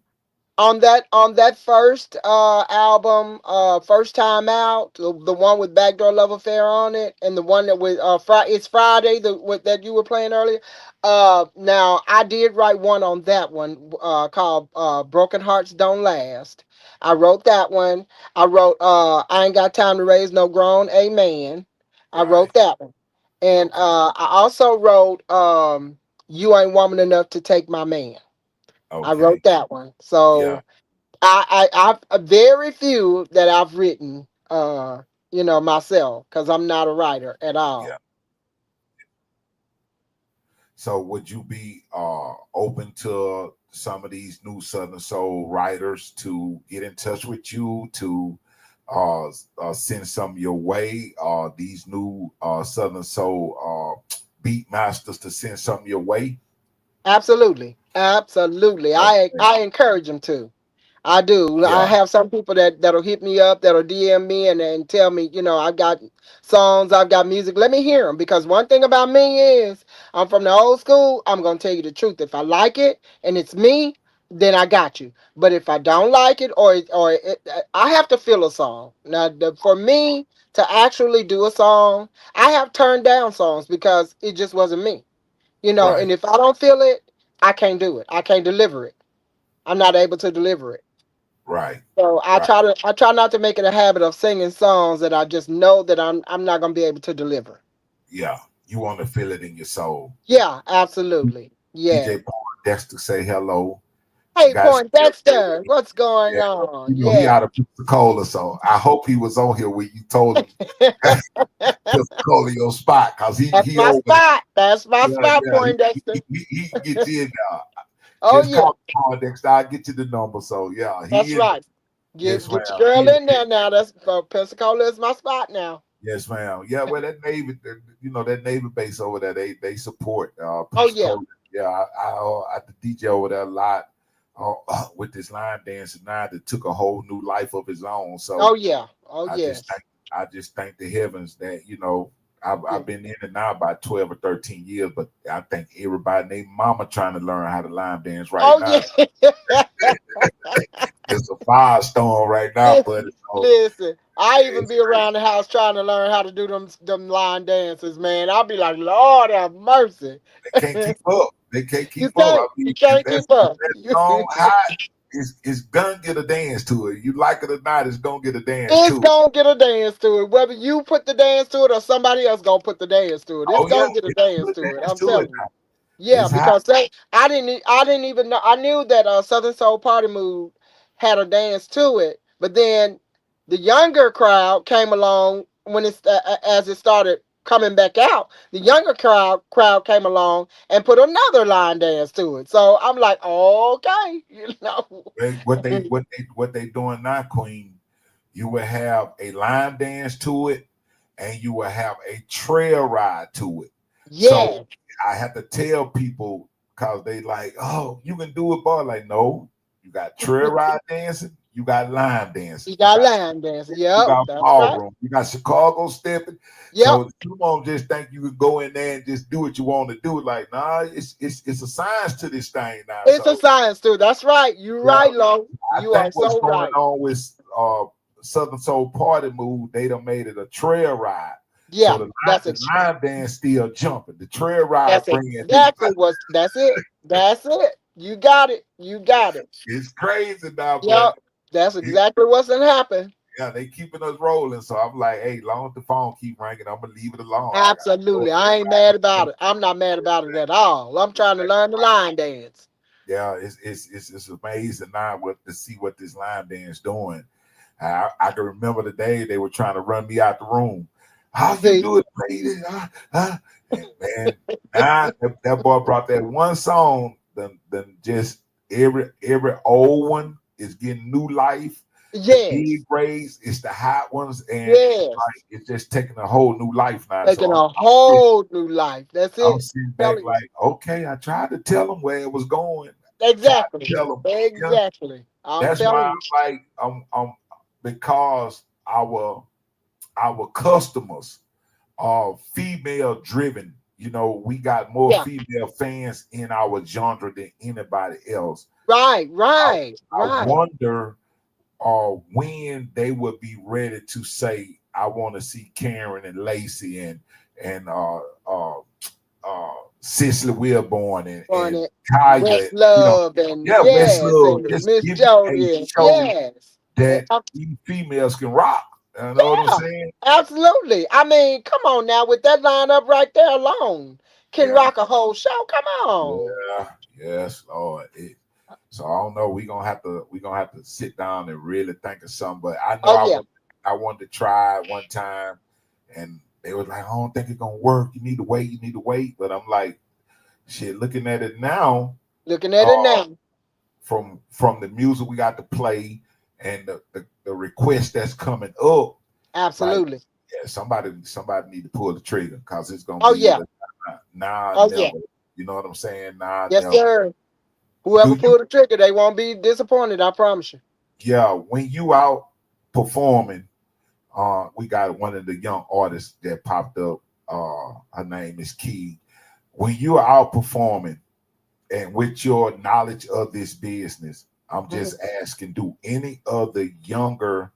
on that first album, first time out, the one with Backdoor Love Affair on it, and the one that with it's Friday, that you were playing earlier. Now I did write one on that one, called Broken Hearts Don't Last. I wrote that one. I wrote I Ain't Got Time to Raise No Grown Amen. I Right. wrote that one. And Okay. I also wrote You Ain't Woman Enough to Take My Man. I Okay. wrote that one. Yeah. So I've very few that I've written, myself, because I'm not a writer at Yeah. all. So would you be open to some of these new Southern Soul writers to get in touch with you to send some your way? These new Southern Soul beat masters to send some your way? Absolutely, absolutely. Okay. I encourage them to. I do. I Yeah. have some people that'll hit me up, that'll DM me and tell me, I've got songs, I've got music. Let me hear them, because one thing about me is I'm from the old school. I'm gonna tell you the truth. If I like it and it's me, then I got you. But if I don't like it, I have to feel a song. Now, for me to actually do a song, I have turned down songs because it just wasn't me. Right. And if I don't feel it, I can't do it. I can't deliver it. I'm not able to deliver it. Right. So Right. I try not to make it a habit of singing songs that I just know that I'm not gonna be able to deliver. Yeah. You want to feel it in your soul. Yeah, absolutely. Yeah. DJ Paul Dexter say hello. Hey, Got Point Dexter, what's going yeah. on? You know he Yeah. out of Pensacola, so I hope he was on here when you told him Pensacola your spot, cause That's he my over there. spot. That's my Yeah, spot, yeah, Point Dexter. he can get you in there. Oh Just yeah, call me on next. I'll get you the number. So yeah, that's he in. right. Yes, Get ma'am. your girl He, in there now. That's Pensacola is my spot now. yes, ma'am. Yeah, well, that Navy, that Navy base over there, they support Oh yeah. Pensacola. Yeah, I the DJ over there a lot with this line dancing now that took a whole new life of his own. Oh So yeah. Oh I just yes. thank I just thank the heavens that Yeah. I've been in and out about 12 or 13 years, but I think everybody named mama trying to learn how to line dance right Oh now. yeah. It's a firestorm right now, Listen, buddy. So listen. I even it's be crazy. around the house trying to learn how to do them line dances, man. I'll be like, Lord have mercy. They can't keep up. They can't You keep up. I can't. You mean, can't keep if up. that song hot, it's gonna get a dance to it. You like it or not, it's gonna get a dance It's to it. gonna get a dance to it. Whether you put the dance to it or somebody else gonna put the dance to it. It's Oh yeah, gonna get a it's dance gonna to it. dance I'm to it telling you. now. Yeah, It's hot. because I didn't even know. I knew that Southern Soul Party Mood had a dance to it, but then the younger crowd came along when as it started coming back out. The younger crowd came along and put another line dance to it. So I'm like, okay, What they doing now, Queen? You will have a line dance to it, and you will have a trail ride to it. So yeah, I have to tell people because they like, oh, you can do it, boy. Like, no, you got trail ride dancing, you got line dancing, you got line dancing. you Yep, got that's right. ballroom, you got Chicago stepping. Yep, So you won't just think you can go in there and just do what you want to do. Like, nah, it's a science to this thing now. it's a So science too. That's right. You're yeah, right, Lo. I You think are what's so going right. on with Southern Soul Party Move, they done made it a trail ride. So Yeah, the line dance still jumping. The trail ride that's bringing exactly what. That's it. That's it. You got it. You got it. it's crazy now, but Yep, that's it, exactly what's gonna happen. yeah, they keeping us rolling. So I'm like, hey, long as the phone keep ringing, I'm gonna leave it alone. I gotta go. Absolutely. I ain't mad about it. I'm not mad about it at all. I'm trying to learn the line dance. Yeah, it's amazing now what to see what this line dance doing. I can remember the day they were trying to run me out the room. How you See, do it, lady? And man, now that boy brought that one song, then just every old one is getting new life. The yes, big braids, it's the hot ones, and yes. like it's just taking a whole new life now. So Taking I'm a sitting, whole new life. That's I'm it. sitting back Telling you. like, okay, I tried to tell them where it was going. Tried Exactly. to tell them, yeah. Exactly. I'm That's why telling you. I'm like, I'm because our customers are female driven. We got more Yeah. female fans in our genre than anybody else. Right, I, right, I right. wonder when they would be ready to say, "I want to see Karen and Lacey and Cicely Wilborn On and it. Kaya." West Love and Yeah, West yes, Love. and Just Miss give me a Jody. show Yes. And that these females can rock. You know what I'm yeah, saying? absolutely. I mean, come on now, with that lineup right there alone, can Yeah, rock a whole show. Come on. yeah, yes, Lord. So I don't know. We gonna have to sit down and really think of something. But I know Oh yeah, I wanted to try it one time, and they was like, "I don't think it's gonna work. You need to wait. You need to wait." But I'm like, shit. Looking at it now, looking at it uh, now. from the music we got to play and the request that's coming up, like, Absolutely. yeah, somebody need to pull the trigger because it's gonna Oh be yeah. either now or Oh yeah. never. You know what I'm saying? Now or Yes, never. sir. Do Whoever you? pulled the trigger, they won't be disappointed. I promise you. Yeah, when you out performing, we got one of the young artists that popped up. Her name is Key. When you're out performing and with your knowledge of this business, I'm Mhm. just asking, do any of the younger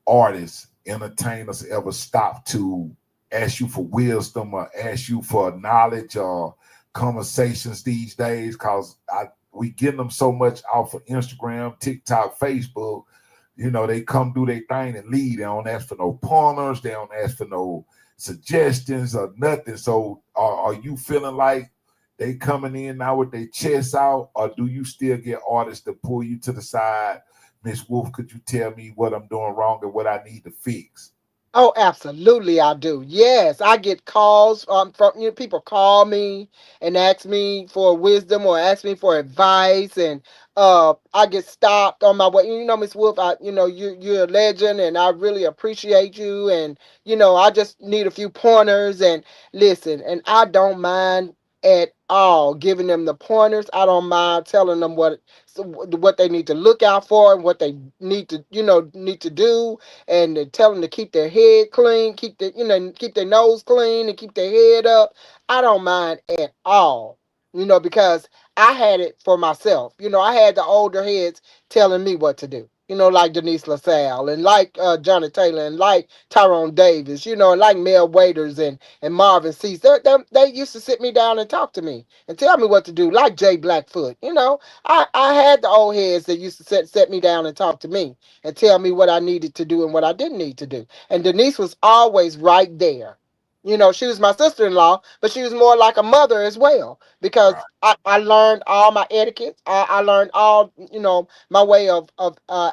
artists, entertainers ever stop to ask you for wisdom or ask you for knowledge or conversations these days? Cause we getting them so much off of Instagram, TikTok, Facebook. You know, they come do their thing and leave. They don't ask for no pointers. They don't ask for no suggestions or nothing. So are you feeling like they coming in now with their chests out, or do you still get artists to pull you to the side? Miss Wolf, could you tell me what I'm doing wrong and what I need to fix? Oh, absolutely, I do. Yes, I get calls from people call me and ask me for wisdom or ask me for advice, and I get stopped on my way. You know, Miss Wolf, you're a legend, and I really appreciate you, and I just need a few pointers. And listen, and I don't mind at all giving them the pointers. I don't mind telling them what they need to look out for and what they need to do, and to tell them to keep their head clean, keep their nose clean, and keep their head up. I don't mind at all, because I had it for myself. I had the older heads telling me what to do. Like Denise LaSalle and like Johnny Taylor and like Tyrone Davis, and like Mel Waiters and Marvin Cease. They used to sit me down and talk to me and tell me what to do, like Jay Blackfoot. I had the old heads that used to set me down and talk to me and tell me what I needed to do and what I didn't need to do. And Denise was always right there. She was my sister in law, but she was more like a mother as well, because Right. I learned all my etiquette. I learned all, my way of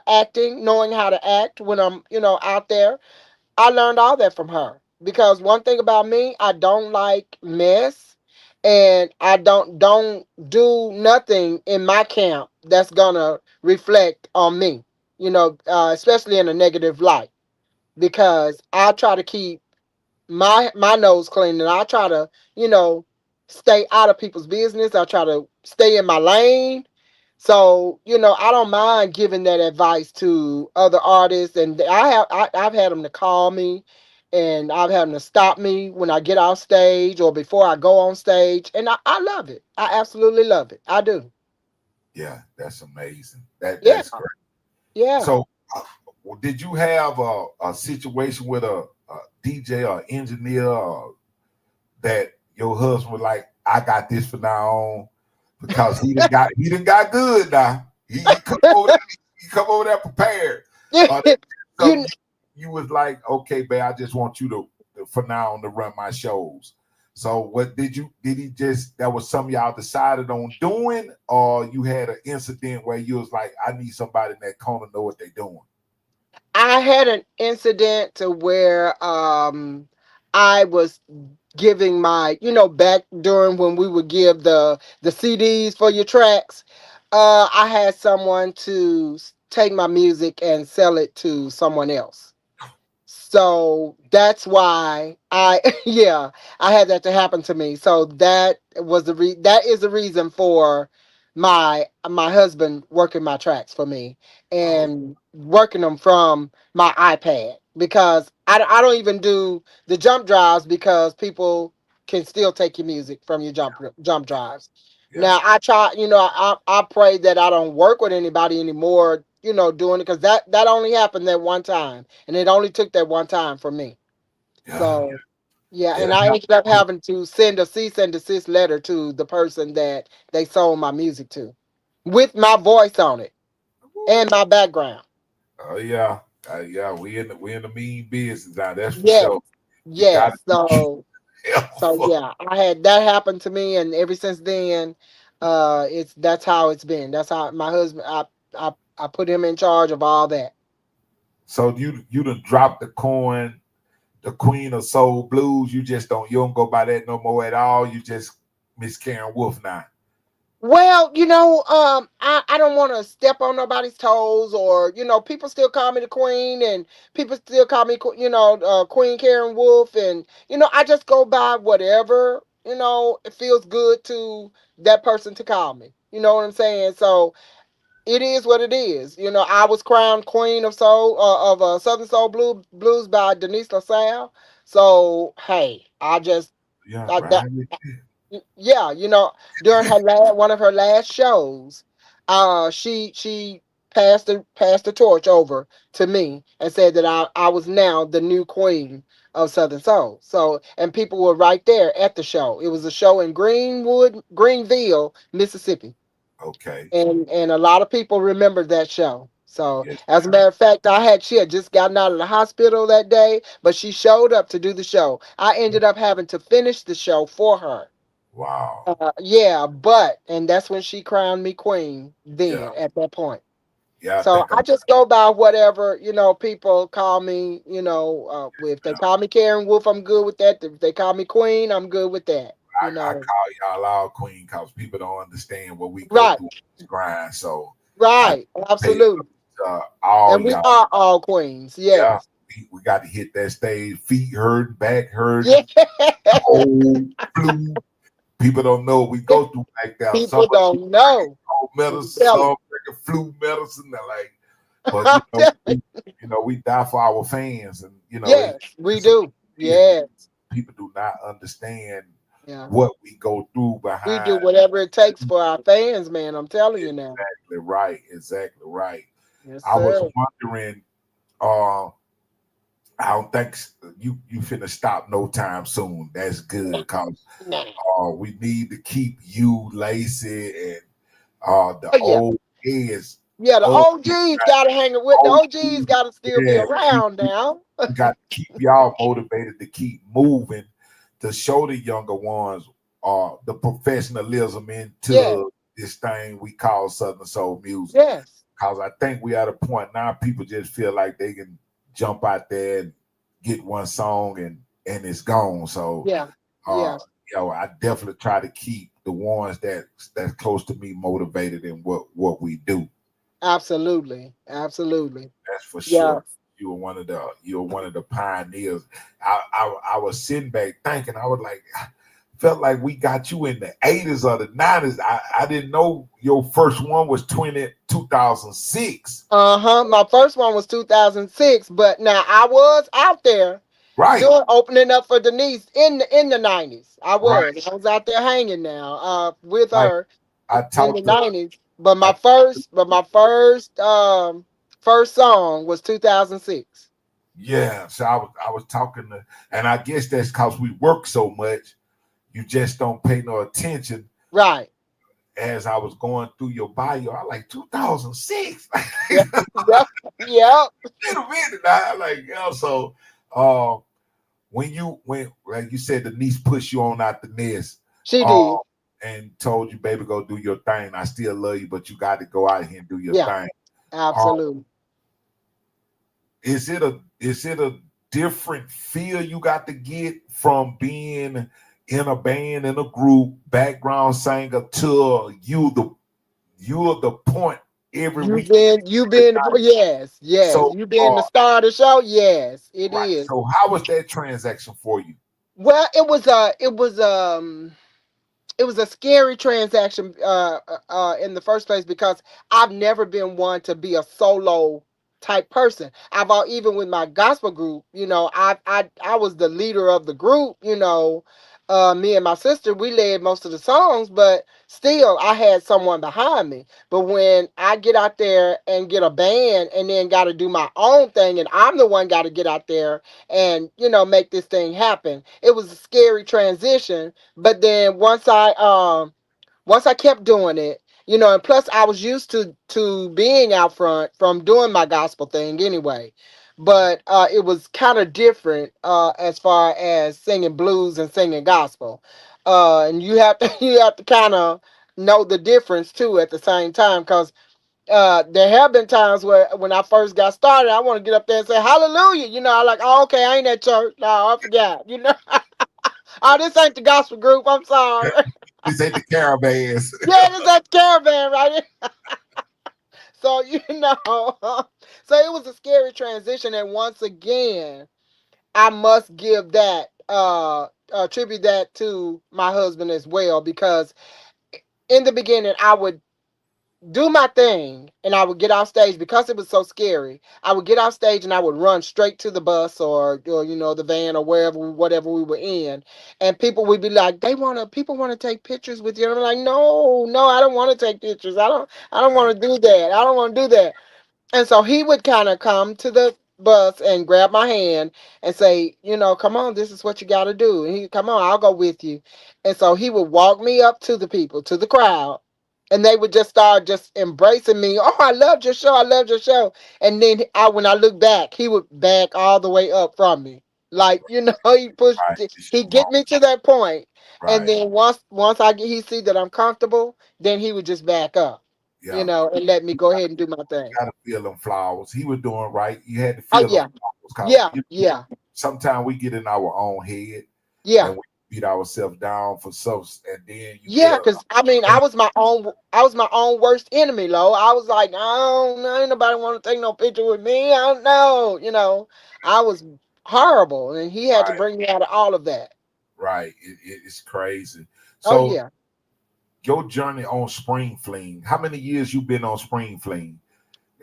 acting, knowing how to act when I'm, out there. I learned all that from her, because one thing about me, I don't like mess, and I don't do nothing in my camp that's gonna reflect on me. Especially in a negative light, because I try to keep my nose clean, and I try to stay out of people's business. I try to stay in my lane. So I don't mind giving that advice to other artists, and I've had them to call me, and I've had them to stop me when I get off stage or before I go on stage, and I love it. I absolutely love it. I do. Yeah, that's amazing. That's Yeah, great. yeah. So, did you have a situation with a DJ or engineer that your husband was like, "I got this for now on," because he done got good now. He come over there, he come over there prepared. That you something you was like, "Okay, babe, I just want you to for now on to run my shows." So what did he just that was something y'all decided on doing, or you had an incident where you was like, I need somebody in that corner know what they're doing? I had an incident to where I was giving my, back during when we would give the CDs for your tracks. I had someone to take my music and sell it to someone else. So that's why yeah, I had that to happen to me. So that is the reason for my husband working my tracks for me Oh, and working them from my iPad, because I don't even do the jump drives, because people can still take your music from your jump drives. yeah, Now I try, I pray that I don't work with anybody anymore, doing it because that only happened that one time, and it only took that one time for me. yeah, So yeah, yeah. and I ended up having to send a cease and desist letter to the person that they sold my music to, with my voice on it and my background. Oh yeah, yeah. We in the mean business now. That's for Yes, sure. You got yes. to be So careful. yeah, I had that happen to me, and ever since then, it's that's how it's been. That's how my husband. I put him in charge of all that. So you done dropped the coin, the Queen of Soul Blues. You don't go by that no more at all. You just Miss Karen Wolf now. Well, I don't want to step on nobody's toes, or people still call me the Queen, and people still call me, Queen Karen Wolf, and I just go by whatever it feels good to that person to call me. You know what I'm saying? So it is what it is. I was crowned Queen of Soul of Southern Soul Blues by Denise LaSalle. So hey, Yeah, that right. yeah, during one of her last shows, she passed the torch over to me and said that I was now the new queen of Southern Soul. So, and people were right there at the show. It was a show in Greenville, Mississippi, Okay. and a lot of people remember that show. So, Yes, as a ma'am. matter of fact, she had just gotten out of the hospital that day, but she showed up to do the show. I ended up having to finish the show for her. Wow. Yeah, and that's when she crowned me queen. Yeah. Then at that point, Yeah. I so think I I'm. just go by whatever people call me. If they Yeah, call me Karen Wolf, I'm good with that. If they call me queen, I'm good with that. I call y'all all Queen because people don't understand what we go Right, through on this grind. So I right, pay absolutely, all and we y'all. are all queens. Yeah. Yes, We got to hit that stage, feet hurting, back hurting, yeah. cold, flu. People don't know what we go through like that. Some People of us don't know. cold I'm medicine, telling. some taking flu medicine. They're like, but I'm telling. we die for our fans, and Yes, we it's a do. big deal. Yes, People do not understand yeah. what we go through We do behind. whatever it takes for our fans, man. I'm telling you now. Exactly right. Exactly right. Yes, I was sir. wondering. Uh, I don't think you finna stop no time soon. That's good, cause Nah. we need to keep you, Lacey, and the Oh yeah, old heads. yeah. The Old, OGs gotta hang with the old, OGs. Gotta still be yeah. around now. We got to keep y'all motivated to keep moving to show the younger ones the professionalism Yeah. into this thing we call Southern Soul music. Yes. Cause I think we at a point now people just feel like they can jump out there and get one song and it's gone. So Yeah. uh Yes. I definitely try to keep the ones that's close to me motivated in what we do. Absolutely. Absolutely. That's for Yeah. sure. You were one of the pioneers. I was sitting back thinking, I was like, I felt like we got you in the 80s or the 90s. I didn't know your first one was 2006. My first one was 2006, but now I was out there Right, doing opening up for Denise in the 90s. I right. was. I was out there hanging now with Like her I in the talked to 90s. But I my first song was 2006. yeah, so I was talking to, and I guess that's because we work so much, you just don't pay no attention. Right. As I was going through your bio, I like 2006. Yeah. Yep. Yep. Wait a minute, I like so. Uh, when like you said, the niece pushed you on out the nest, She uh, did. and told you, baby, go do your thing. I still love you, but you got to go out here and do your Yeah. thing. Uh, Absolutely. is it a different feel you got to get from being in a band in a group background singer to you're the point every You week been you every been night. yes, yes. So You been the star of the show? Yes, it right. is. So how was that transaction for you? Well, it was a scary transaction in the first place because I've never been one to be a solo type person. Even with my gospel group, I was the leader of the group, me and my sister, we led most of the songs, but still I had someone behind me. But when I get out there and get a band and then got to do my own thing, and I'm the one got to get out there and, make this thing happen, it was a scary transition. But then once I kept doing it, and plus I was used to being out front from doing my gospel thing anyway. But it was kind of different as far as singing blues and singing gospel, and you have to you have to kind of know the difference too at the same time, because there have been times where when I first got started, I want to get up there and say hallelujah. I like, oh, okay, I ain't at church. No, I forgot. Oh, this ain't the gospel group. I'm sorry. This ain't the caravans. Yeah, this that caravan right here. So so it was a scary transition, and once again, I must give that attribute that to my husband as well, because in the beginning I would do my thing and I would get off stage because it was so scary. I would get off stage and I would run straight to the bus or the van or whatever we were in, and people would be like, people want to take pictures with you. And I'm like, no, no, I don't want to take pictures. I don't want to do that. I don't want to do that. And so he would kind of come to the bus and grab my hand and say, come on, this is what you got to do. And he, come on, I'll go with you. And so he would walk me up to the people, to the crowd, and they would just start just embracing me. Oh, I loved your show. I loved your show. And then when I look back, he would back all the way up from me. Like, he pushed, Right. he get me to that point. And Right. then once he see that I'm comfortable, then he would just back up, Yeah. and let me go ahead and do my thing. Gotta feel them flowers. He was doing right. You had to Oh feel them yeah, flowers. Cause yeah, yeah, sometimes we get in our own head yeah, and we beat ourselves down for so, and then you get yeah. Because I mean, I was my own worst enemy, Lo. I was like, no, ain't nobody want to take no picture with me. I don't know, I was horrible, and he had to right, bring me out of all of that. right. It's crazy. Oh So yeah. your journey on Spring Fling. How many years you been on Spring Fling?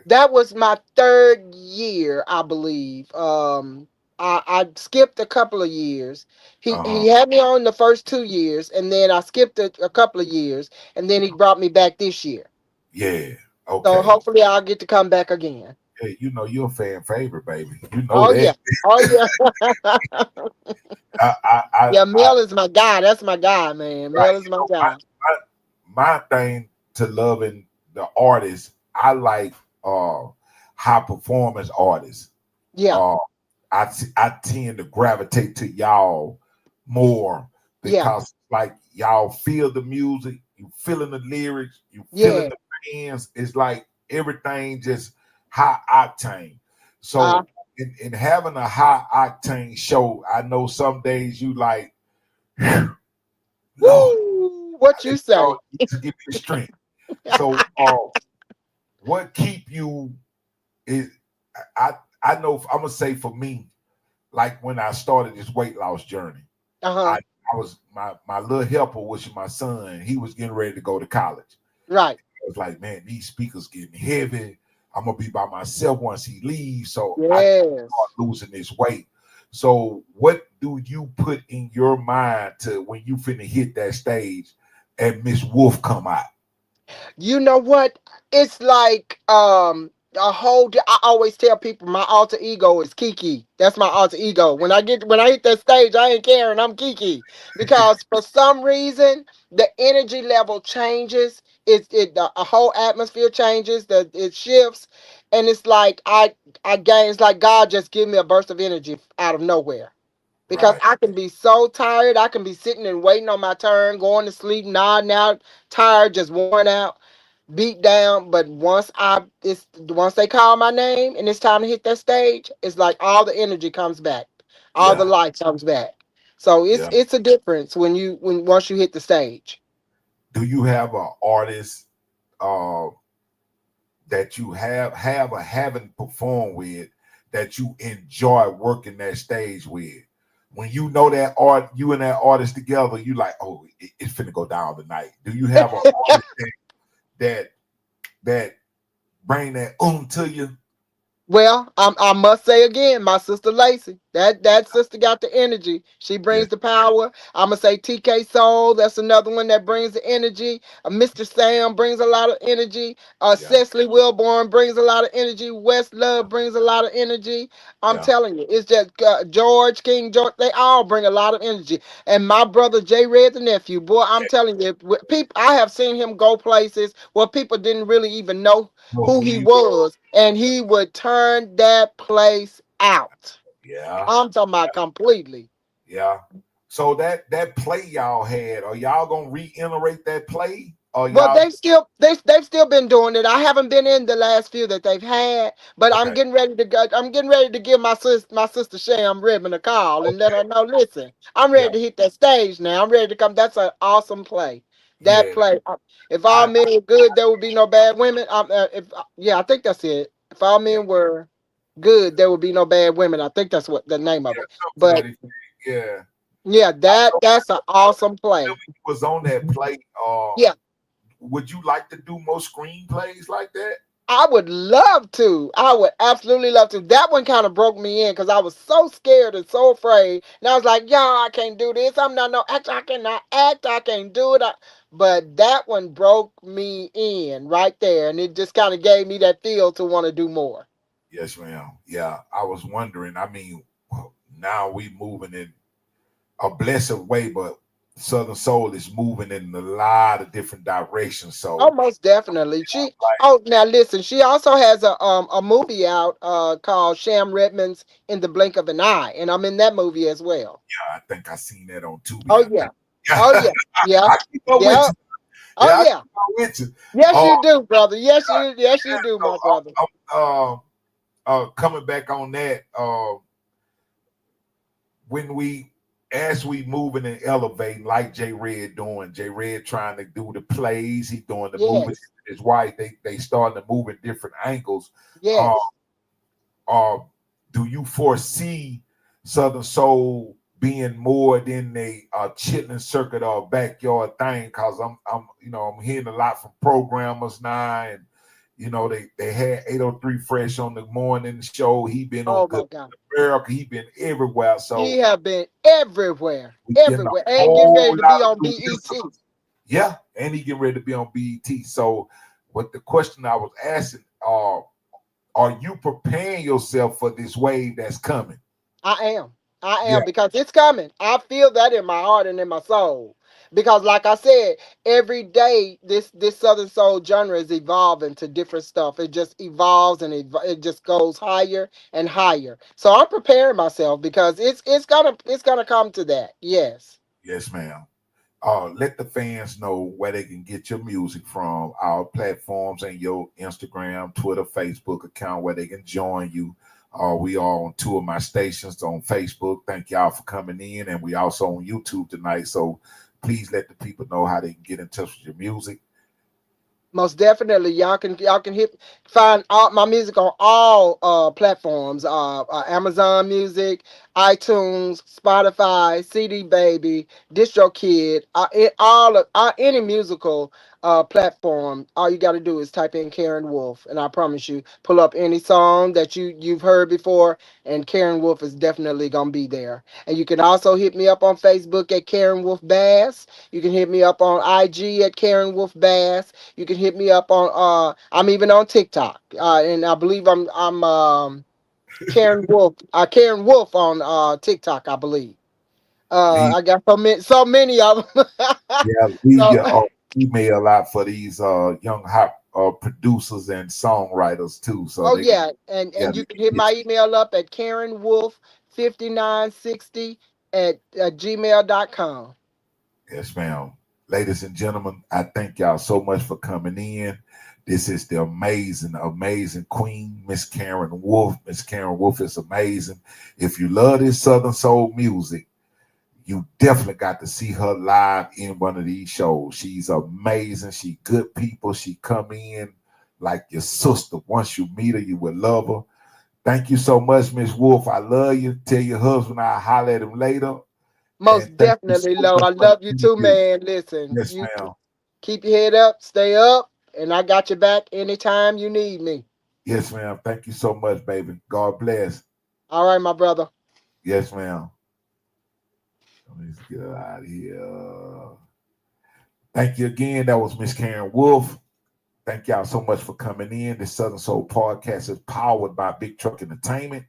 That was my third year, I believe. I skipped a couple of years. He Uh huh. he had me on the first 2 years, and then I skipped a couple of years, and then he brought me back this year. Yeah. So Okay. hopefully I'll get to come back again. Hey, you're a fan favorite, baby. You know Oh that. yeah. Oh yeah. Yeah, I Mel is my guy. That's my guy, man. right. Mel is my guy. My thing to loving the artists, I like high performance artists. Yeah. Uh, I tend to gravitate to y'all more Yeah. because like y'all feel the music, you feeling the lyrics, you feeling Yeah. the fans. It's like everything just high octane. Uh, So in having a high octane show, I know some days you like, Lord, woo! What you say? to give you the strength. So what keep you is I know I'm gonna say for me, like when I started this weight loss journey, Uh-huh. I I was my little helper, which is my son. He was getting ready to go to college. Right. I was like, man, these speakers getting heavy. I'm gonna be by myself once he leaves, so I can start Yes. losing this weight. So, what do you put in your mind to when you finna hit that stage and Miss Wolf come out? You know what? It's like I always tell people my alter ego is Kiki. That's my alter ego. When I hit that stage, I ain't caring. I'm Kiki, because for some reason the energy level changes. The a whole atmosphere changes. It shifts, and it's like I gain. It's like God just give me a burst of energy out of nowhere. Because Right, I can be so tired, I can be sitting and waiting on my turn, going to sleep, nodding out, tired, just worn out, beat down. But once they call my name and it's time to hit that stage, it's like all the energy comes back, all the yeah, light comes back. So it's yeah. it's a difference when once you hit the stage. Do you have an artist uh, that you have or haven't performed with that you enjoy working that stage with? When you know that art, you and that artist together, you like, oh, it's finna go down tonight. Do you have an artist that that bring that to you? Well, I must say again, my sister Lacey. That sister got the energy. She Yeah, brings the power. I'm gonna say TK Soul. That's another one that brings the energy. Mr. Sam brings a lot of energy. yeah, Cecily Wilborn brings a lot of energy. West Love brings a lot of energy. I'm yeah. telling you, it's just George King George. They all bring a lot of energy. And my brother J Red, the nephew, boy, I'm telling you, people. I have seen him go places where people didn't really even know Know who who he you are. was, and he would turn that place out. Yeah, I'm talking about completely. yeah. So that play y'all had, are y'all gonna reiterate that play? Or Well, y'all they've still been doing it. I haven't been in the last few that they've had, but I'm okay, getting ready to go. I'm getting ready to give my sister Sham Ribbon a call and let okay, her know. Listen, I'm yeah, ready to hit that stage now. I'm ready to come. That's an awesome play. That yeah. play. If all I men were good, there would be no bad women. If yeah, I think that's it. If all yeah, men were good, there would be no bad women. I think that's what the name of yeah, it. something to But that effect. Yeah. yeah, I that's an awesome know play. you was on that play. Yeah. Would you like to do more screenplays like that? I would love to. I would absolutely love to. That one kind of broke me in because I was so scared and so afraid. And I was like, y'all, I can't do this. I'm not no actor. I cannot act. I can't do it. But that one broke me in right there. And it just kind of gave me that feel to want to do more. Yes, ma'am. Yeah, I was wondering. I mean, now we moving in a blessed way, but Southern Soul is moving in a lot of different directions. Oh, So, most definitely. She like, oh now listen, she also has a movie out called Sham Redmond's In the Blink of an Eye. And I'm in that movie as well. yeah, I think I seen that on Tubi. Oh I yeah. think. Oh yeah. Yeah. I keep up with Yeah. you. Oh Yeah, I yeah. keep up with you. Yes, Oh, you do, brother. Yes, yeah. you do, So my brother. coming back on that. When we as we moving and elevating, like J Red doing, J Red trying to do the plays, he doing the movies. Yes, His wife, they starting to move in different angles. Uh, yes. uh, do you foresee Southern Soul being more than a chitlin circuit or backyard thing? Cause I'm hearing a lot from programmers now, and they had 803 Fresh on the morning show. He been on Oh Good my God. America. He been everywhere. He So have been everywhere, we getting a everywhere, and getting whole ready to lot be of on new BET. listeners. Yeah, and he getting ready to be on BET. So, what the question I was asking, are you preparing yourself for this wave that's coming? I am. I Yeah, am because it's coming. I feel that in my heart and in my soul. Because like I said, every day this Southern Soul genre is evolving to different stuff. It just evolves and it just goes higher and higher. So I'm preparing myself because it's gonna come to that. Yes. yes, ma'am. Let the fans know where they can get your music from, our platforms and your Instagram, Twitter, Facebook account where they can join you. We are on two of my stations on Facebook. Thank y'all for coming in, and we also on YouTube tonight. So please let the people know how they can get in touch with your music. Most definitely, y'all can find all my music on all platforms. Amazon Music, iTunes, Spotify, CD Baby, DistroKid, any musical platform. All you got to do is type in Karen Wolf, and I promise you, pull up any song that you've heard before, and Karen Wolf is definitely gonna be there. And you can also hit me up on Facebook at Karen Wolf Bass. You can hit me up on IG at Karen Wolf Bass. You can hit me up on I'm even on TikTok. And I believe I'm Karen Wolf on TikTok, I believe. Leave, I got so many of them. yeah, leave So your email out for these young hot producers and songwriters too, so oh they can yeah, and they you can can hit get my you. email up at Karen Wolf 5960 at gmail.com. Yes, ma'am. Ladies and gentlemen, I thank y'all so much for coming in. This is the amazing, amazing Queen, Miss Karen Wolf. Miss Karen Wolf is amazing. If you love this Southern Soul music, you definitely got to see her live in one of these shows. She's amazing. She good people. She come in like your sister. Once you meet her, you will love her. Thank you so much, Miss Wolf. I love you. Tell your husband I'll holler at him later. And Most thank you so definitely, Lo. much I for love you the too, interview. man. Listen, Yes, you ma'am. keep your head up, stay up, and I got your back anytime you need me. Yes, ma'am. Thank you so much, baby. God bless. All right, my brother. Yes, ma'am. Let me get her out of here. Thank you again. That was Miss Karen Wolfe. Thank y'all so much for coming in. The Southern Soul Podcast is powered by Big Truck Entertainment.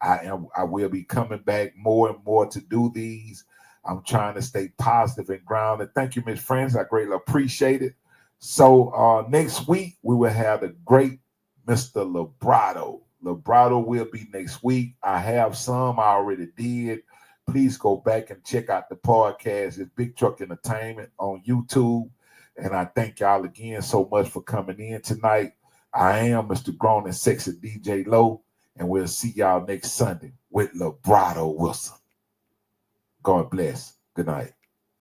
I will be coming back more and more to do these. I'm trying to stay positive and grounded. Thank you, Miss Francis. I greatly appreciate it. So next week we will have the great Mr. Librato. Librato will be next week. I have some I already did. Please go back and check out the podcast. It's Big Truck Entertainment on YouTube. And I thank y'all again so much for coming in tonight. I am Mr. Grown and Sexy DJ Low, and we'll see y'all next Sunday with Librato Wilson. God bless. Good night.